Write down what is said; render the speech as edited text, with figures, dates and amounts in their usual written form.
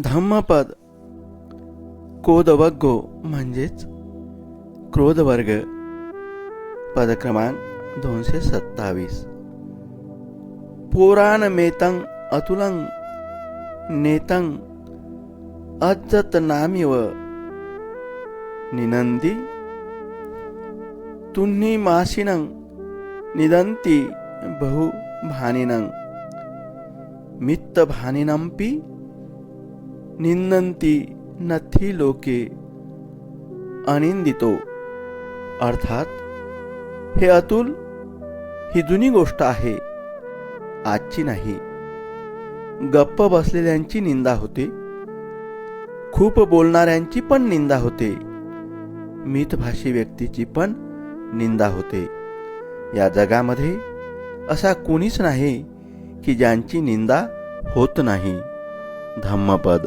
धम्मपद कोदवग्गो म्हणजेच क्रोधवर्ग. पद क्रमांक 227. पुराणमेतं अतुलं नेतं अज्जतनामिव निनंदी तुन्ही मासिनं निदंती बहु भानिनं मित्त भानिनंपि निंदंती नथी लोके अनिंदितो. अर्थात हे अतुल, ही जुनी गोष्ट आहे, आजची नाही. गप्प बसलेल्यांची निंदा होते, खूप बोलणाऱ्यांची पण निंदा होते, मितभाषी व्यक्तीची पण निंदा होते. या जगामध्ये असा कोणीच नाही की ज्यांची निंदा होत नाही. धम्मपद.